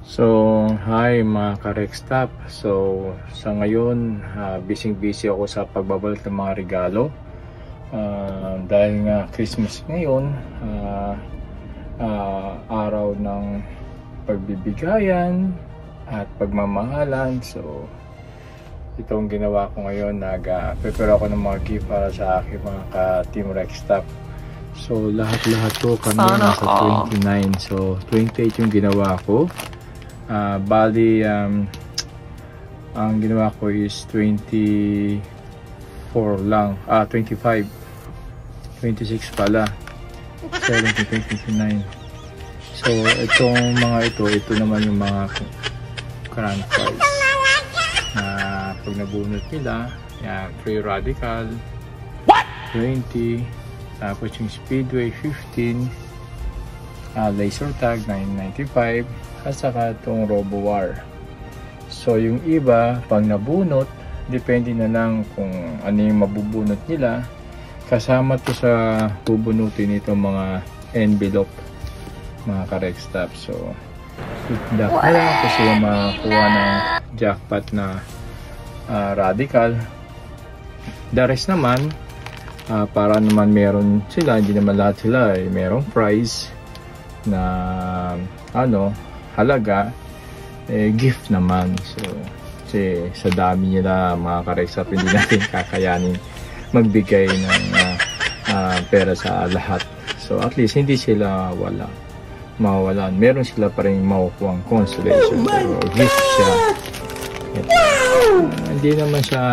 So, hi mga ka-Rex Stop. So, sa ngayon, busy ako sa pagbabalik ng mga regalo. Dahil nga Christmas ngayon, araw ng pagbibigayan at pagmamahalan. So, itong ginawa ko ngayon, nag-prepare ako ng mga gift para sa aking mga ka-Team Rex Stop. So, lahat-lahat to kami nasa 29. So, 28 yung ginawa ko. Bali, ang ginawa ko is 24 lang. 25. 26 pala. 17, 29. So, itong mga ito naman yung mga current price. Pag nabunot nila, yan, free radical, 20. Tapos yung Speedway 15, laser tag 995, at saka itong RoboWar. So yung iba, pag nabunot, depende na lang kung ano yung mabubunot nila. Kasama to sa bubunutin itong mga envelope, mga ka-Rex Stop. So good luck na lang kasi yung makakuha ng jackpot na radical. The rest naman, para naman meron sila, hindi naman lahat sila merong prize na halaga, gift naman. So kasi sa dami nila mga ka-Rex Stop, hindi natin kakayanin magbigay ng pera sa lahat. So at least hindi sila mawawalan, meron sila pa rin makukuha ang consolation. Pero gift siya. Hindi naman siya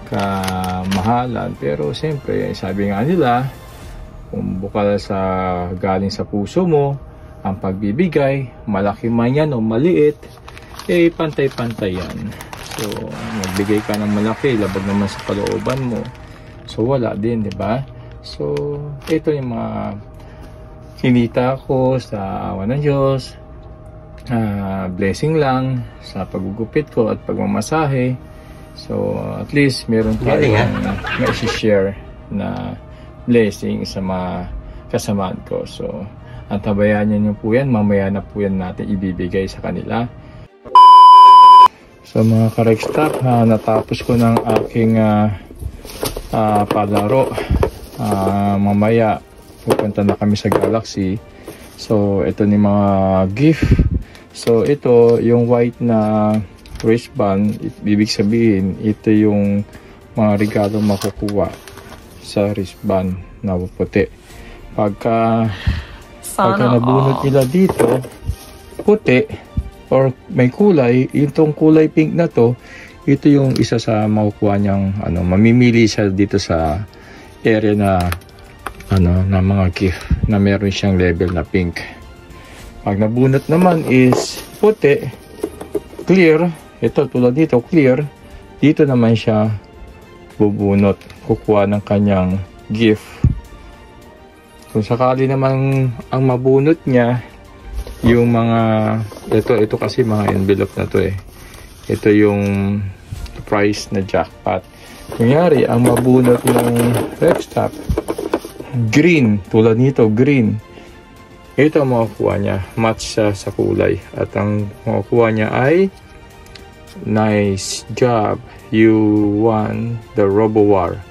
kamahalan, pero siyempre sabi nga nila, kung bukal sa galing sa puso mo ang pagbibigay, malaki man yan o maliit, pantay-pantay yan. So magbigay ka ng malaki, labag naman sa kalooban mo, so wala din, di ba? So ito yung mga kinita ko sa awa ng Diyos. Blessing lang sa paggugupit ko at pagmamasahe. So at least meron tayong ma-share na blessing sa mga kasamaan ko. So antabayan niyo po yan, mamaya na po yan natin ibibigay sa kanila. So mga ka-Rex Stop, natapos ko ng aking palaro. Mamaya pupunta na kami sa Galaxy. So ito ni mga gift. So ito yung white na wristband, ibig sabihin ito yung mga regalo makukuha sa wristband na puti. Pagka nabunot nila dito puti or may kulay, itong kulay pink na to, ito yung isa sa makukuha niyang mamimili siya dito sa area na na mga gift na meron siyang label na pink. Pag nabunot naman is puti, clear, ito tulad dito clear, dito naman siya bubunot, kukuha ng kanyang gift. Kung sakali naman ang mabunot niya yung mga ito kasi mga envelope na to ito yung price na jackpot. Kunyari ang mabunot ng Rex Stop green, tulad nito green, ito ang makukuha niya, match siya sa kulay, at ang makukuha niya ay nice job, you won the RoboWar.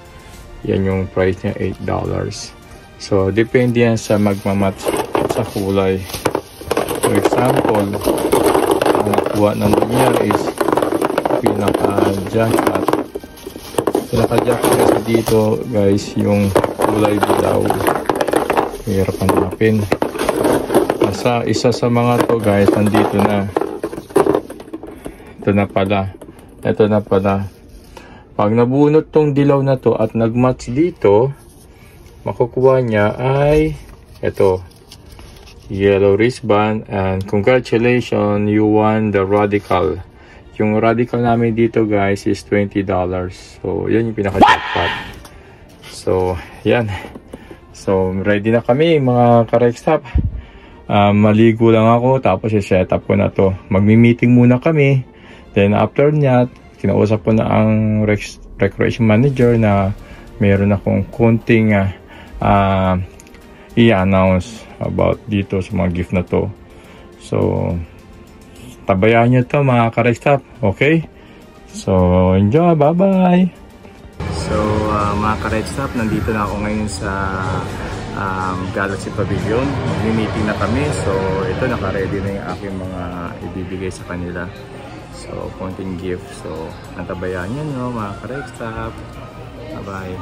Yan yung price niya, $8. So depende yan sa magmamatch sa kulay. For example, ang nakuha naman niya is pinaka-jackpot kasi dito guys, yung kulay dilaw, hirap hanapin. Isa sa mga to guys, nandito na. Ito na pala. Pag nabunot tong dilaw na to at nagmatch dito, makukuha niya ay ito, yellow wristband, and congratulations, you won the radical. Yung radical namin dito guys is $20. So yan yung pinaka-jackpot. So yan. So ready na kami mga ka-Rex Stop. Maligo lang ako, tapos i-set up ko na to. Magmi-meeting muna kami. Then after that, kinausap ko na ang recreation manager na meron akong konting i-announce about dito sa mga gift na to. So tabayan nyo to mga ka-Rextop. Okay? So, enjoy. Bye-bye! So, mga ka-Rextop, nandito na ako ngayon sa Galaxy Pavilion. Meeting na kami. So, ito naka-ready na yung aking mga ibibigay sa kanila. So, konting gift. So, natabayan nyo, no, mga ka-Rextop. Bye-bye!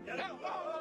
Yeah.